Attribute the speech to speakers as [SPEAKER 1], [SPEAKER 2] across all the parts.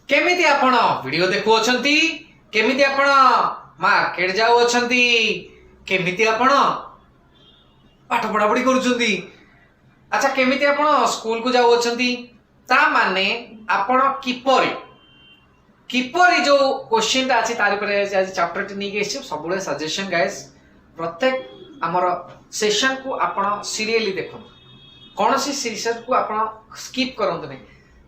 [SPEAKER 1] केमिति आपण वीडियो देखु अछंती केमिति आपण मार्केट जाउ अछंती केमिति आपण पाठ पढ़ा पढ़ी करूछंती अच्छा केमिति आपण स्कूल को जाउ अछंती ता माने आपण किपरि किपरि जो क्वेश्चन ता अछि तारि पर आज चैप्टर टी नै के सबुले सजेशन गाइस प्रत्येक हमर सेशन को आपण सीरियली देखो कौन सी सेशन को आपण स्किप करंत नै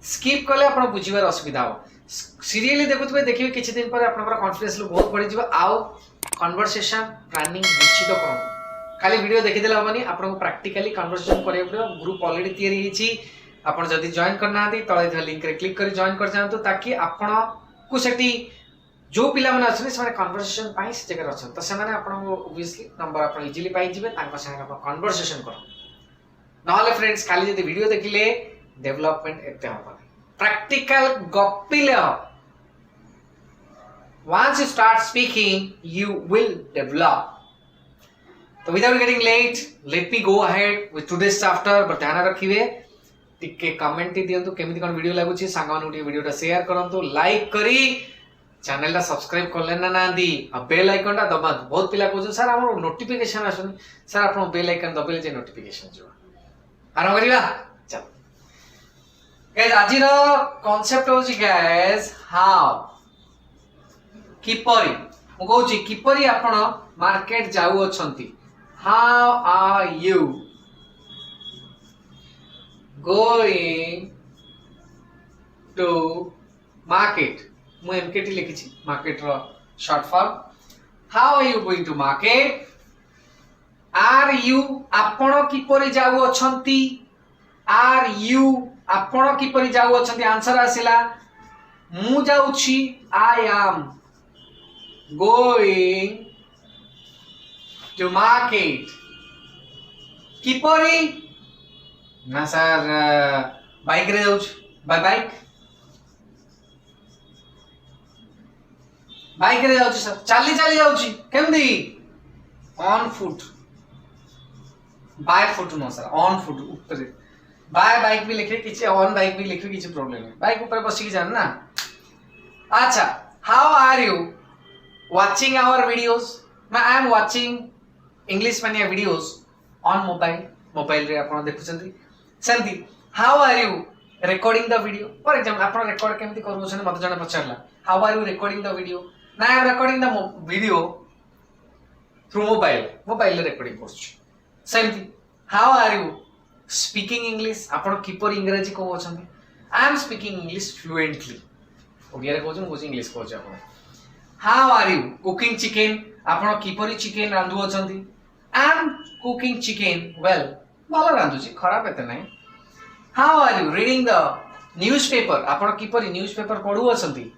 [SPEAKER 1] स्किप कले आपण बुझिबार असुविधा हो सीरियली देखुथबे देखिबे किछि दिन पर आपनकर कॉन्फिडेंस लेवल बहुत बढ़ि जिवो आउ कन्वर्सेशन प्लानिंग निश्चित करू खाली वीडियो देखि देला हबनी आपन को प्रैक्टिकली कन्वर्सेशन करे पड़ो ग्रुप ऑलरेडी तैयारी हिची आपन जदी जॉइन करना आदी तळे लिंक रे क्लिक करी जॉइन कर जानतो ताकि आपन को सेठी जो पिला माने अछन से कन्वर्सेशन पाई से जगह अछन तो से माने आपन को ऑब्वियसली नंबर आपन इजीली पाई जिवे तांको संगे आपन कन्वर्सेशन करो नहले फ्रेंड्स खाली जदी वीडियो देखिले डेवलपमेंट एते होबा practical गप्पिले once you start speaking you will develop so without getting late let me go ahead with today's chapter but ध्यान रखिबे टिके कमेंट दियंतु केमिति कोन वीडियो लागुची सांगा मानु टी वीडियो टा शेयर करंतु लाइक करी चैनल टा सब्सक्राइब करले ना नांदी आ बेल आइकन टा दबा बहुत पिला कहू सर हमर नोटिफिकेशन आसुनी सर आपन बेल आइकन दबेले जे नोटिफिकेशन जो आराम करिवा चल guys आज रो कांसेप्ट होची गाइस हाउ किपरि मु कहूची किपरि आपण मार्केट जाउ अछंती how are you going to market मु एमकेटी लिखिची मार्केट रो short form how are you going to market are you आपण किपरि जाउ अछंती आर यू आपण किपरि जाउ अछंती आंसर आसिला मु जाउछी I am going to market किपरि ना सर बाइक रे जाउछ बाय बाइक रे जाउछ सर चाली चाली जाउछ केमदी on foot by foot no sir on foot ऊपर बाय बाइक भी लिखे किछि ऑन बाइक भी लिखे किछि प्रॉब्लम है बाइक ऊपर बसी की जान ना अच्छा how are you watching our videos I am watching English mania videos on mobile रे आपण देखुछंती सेंती how are you recording the video for example आपण रिकॉर्ड केमती करूछन मते जने पछारला how are you recording the video ना I am recording the video through mobile रे रिकॉर्डिंग करछु सेंती how are you speaking English आपण किपर इंग्रजी को अछंती I am speaking English fluently Odia रे कहू मु इंग्लिश कहू आपण how are you cooking chicken आपण किपर चिकन रांधु अछंती I am cooking chicken well भलो रांधुची खराब एते नै how are you reading the newspaper आपण किपर न्यूज़पेपर पढु अछंती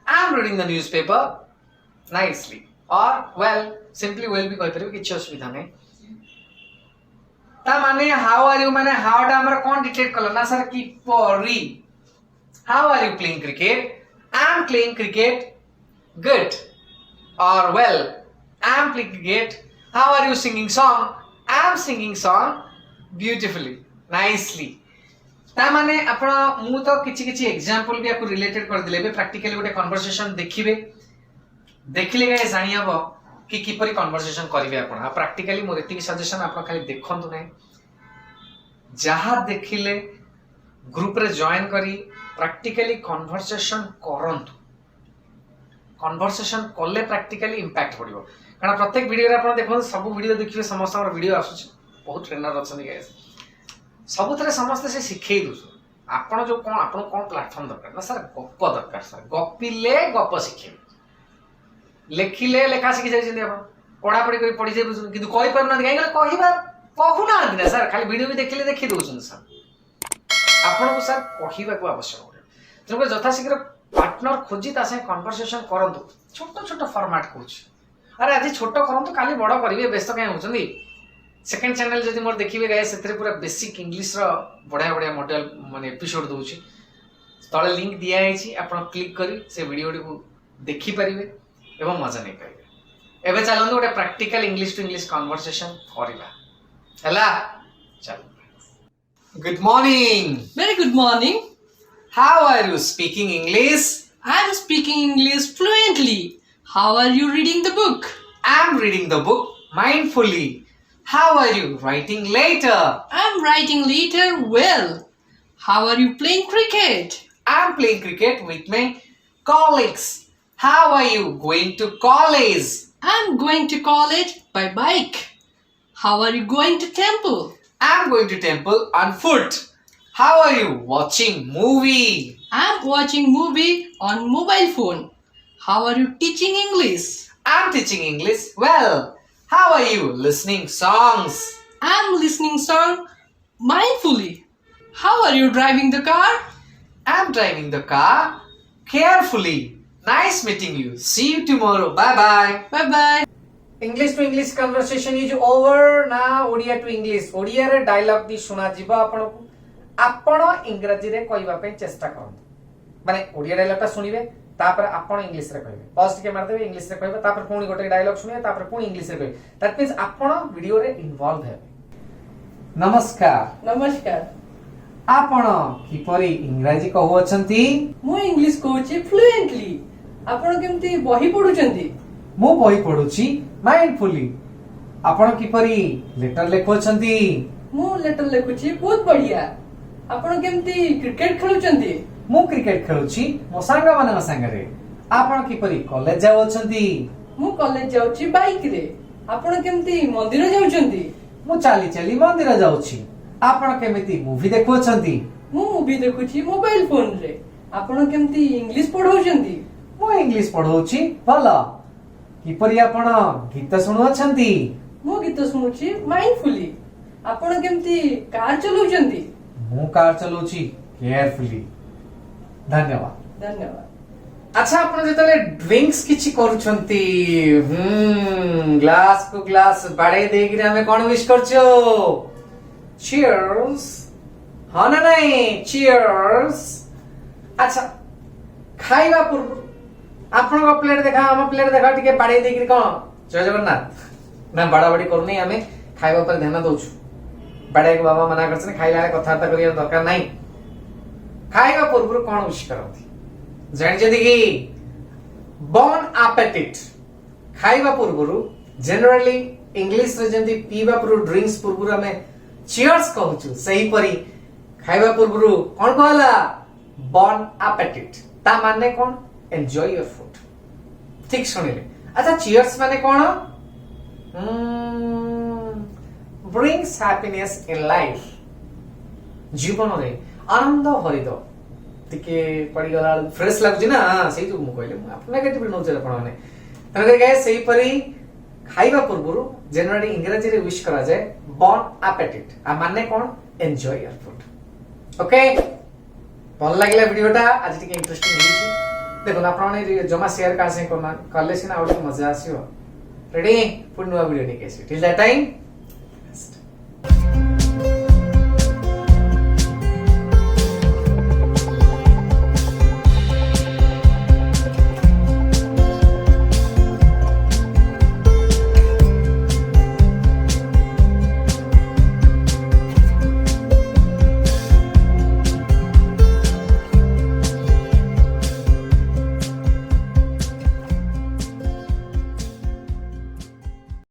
[SPEAKER 1] I am reading the newspaper nicely और वेल सिंपली वेल भी कहि परबे किछ असुविधा नै ता माने हाउ आर यू माने हाउ टा हमर कोन डिटेक्ट करला ना सर की परी how are you playing cricket I am playing cricket good और well I am playing cricket how are you singing song I am singing song beautifully nicely ता माने आपण मु तो किछि एग्जांपल भी आपको रिलेटेड कर दिले बे प्रैक्टिकली गोटे कन्वर्सेशन देखिबे देखिले गाइस जानि हबो कि किपरि कन्वर्सेशन करिवे आपण आ प्रैक्टिकली मोर एतिक सजेशन आपण खाली देखंतु नै जहा देखिले ग्रुप रे जॉइन करी प्रैक्टिकली कन्वर्सेशन करंतु कन्वर्सेशन करले प्रैक्टिकली इंपैक्ट पड़िबो कारण प्रत्येक वीडियो रे आपण देखो सब वीडियो देखिबे समस्त हमर वीडियो आसुछ बहुत ट्रेनर अछन गाइस सब तरह समस्त से सिखै दु आपण जो कोन आपण कोन प्लेटफार्म दरकार ना सर गप दरकार सर गपिले गप सिखे लेखिले लेखा सिखि जाय आपण पढ़ा पढ़ी करी पढ़ी जाय किंतु कहि पर ना गाय कहबा कहू ना ना सर खाली वीडियो भी देखिले देखि दोछन सर आपण को सर कहिबा को आवश्यक हो जब जथा शीघ्र पार्टनर खोजी ता से कन्वर्सेशन करंतु छोटो छोटो फॉर्मेट कोच अरे आज छोटो करंतु काली बड़ करिवे व्यस्त काय होचंदी सेकंड चैनल जदि मोर देखिबे गाय सेतरे पूरा बेसिक इंग्लिश रो बढ़िया बढ़िया मॉडल माने एपिसोड दोउची तळे लिंक दिया आइची आपण क्लिक करी से वीडियो को देखि परिबे एवं मजा नहीं पाइबे एबे चलंदु गोटे practical English to English conversation करिबा हला चल good morning
[SPEAKER 2] Very good morning.
[SPEAKER 1] How are you speaking English
[SPEAKER 2] I'm speaking English fluently. How are you reading the book?
[SPEAKER 1] I'm reading the book mindfully. How are you writing later?
[SPEAKER 2] I'm writing later well. How are you playing cricket?
[SPEAKER 1] I'm playing cricket with my colleagues. How are you going to college?
[SPEAKER 2] I'm going to college by bike. How are you going to temple?
[SPEAKER 1] I'm going to temple on foot. How are you watching movie?
[SPEAKER 2] I'm watching movie on mobile phone. How are you teaching English?
[SPEAKER 1] I'm teaching English well. How are you listening songs?
[SPEAKER 2] I'm listening song mindfully. How are you driving the car?
[SPEAKER 1] I'm driving the car carefully. Nice meeting you. See you tomorrow. Bye bye.
[SPEAKER 2] Bye bye.
[SPEAKER 1] English to English conversation is over. Now Odia to English. Odia रे dialogue दी सुना जिबा आपनको आपण इंग्रजी रे कहबा पे चेष्टा करंतु माने ओडिया डायलॉग ता सुनिबे तापर आपण इंग्लिश रे कहबे पॉज के मार देबे इंग्लिश रे कहबे तापर पुणी गोटे डायलॉग सुनिबे तापर पुणी इंग्लिश रे कहबे दैट मींस आपण वीडियो रे इन्वॉल्व हेबे नमस्कार
[SPEAKER 2] नमस्कार
[SPEAKER 1] आपण किपरि इंग्रजी कहू अछंती
[SPEAKER 2] मु इंग्लिश कहूची फ्लुएंटली आपण केमती बही पढुचंती
[SPEAKER 1] मु बही पढुची माइंडफुली आपण किपरि लेटर लेखु अछंती
[SPEAKER 2] मु लेटर लेखुची बहुत बढ़िया आपण केमती क्रिकेट खेलुचंती
[SPEAKER 1] मु क्रिकेट खेलुची मो सांगा मानक संगरे आपण किपरि कॉलेज जाउ अछंती
[SPEAKER 2] मु कॉलेज जाउची बाइक रे आपण केमती मंदिर जाउचंती
[SPEAKER 1] मु चाली चाली मंदिर जाउची आपण केमिति मूवी देखु अछंती
[SPEAKER 2] मु मूवी देखुची मोबाइल फोन रे आपण केमती इंग्लिश पढौचंती
[SPEAKER 1] मु इंग्लिश पढौची भला किपरि आपण गीत सुनु अछंती
[SPEAKER 2] मु गीत सुनुची माइंडफुली आपण केमती कार चलाउचंती
[SPEAKER 1] मु कार चलाउची केयरफुली धन्यवाद
[SPEAKER 2] धन्यवाद
[SPEAKER 1] अच्छा आपण जेतले ड्रिंक्स किछि करूछंती ग्लास को ग्लास बाडे देगिरे हमें कोन विश करछो चीयर्स हां ना नहीं चीयर्स अच्छा खाइबा पूर्व आपण को प्लेट देखा हम प्लेट देखा टिके बाडे देगिरे कोन जय जगन्नाथ ना बड़ा बड़ी करू नहीं हमें खाइबा पर ध्यान दउछु बाडे के बाबा मना करछन खाइला कथार्थ करिया दरकार नहीं खाइबा पूर्व कोन विश करथि जानिछथि कि बॉन एपेटिट खाइबा पूर्व जनरली इंग्लिश रे जेंति पीबा पूर्व ड्रिंक्स पूर्व हमें चीयर्स कहउछु सही परी खाइबा पूर्व कोन कहला बॉन एपेटिट ता माने कोन एन्जॉय योर फूड ठीक सुनिले अच्छा चीयर्स माने कोन ब्रिंग्स हैप्पीनेस इन लाइफ जीवन रे आनंद भरिद टिके पड़ी गला फ्रेश लागु छी ना सही जो मु कहले आपण नेगेटिव नो चले आपण माने तने गाइस सही परी खाइबा पूर्व जनरली इंग्रजी रे विश करा जाय बॉन एपेटिट आ माने कोन एन्जॉय योर फूड ओके भल लागला वीडियोटा आज टिके इंटरेस्टिंग हिची देखो आपण ने जमा शेयर का से करना कले सिना आउट मजा आसीयो रेडी पुन नुवा वीडियो निके टिल दैट टाइम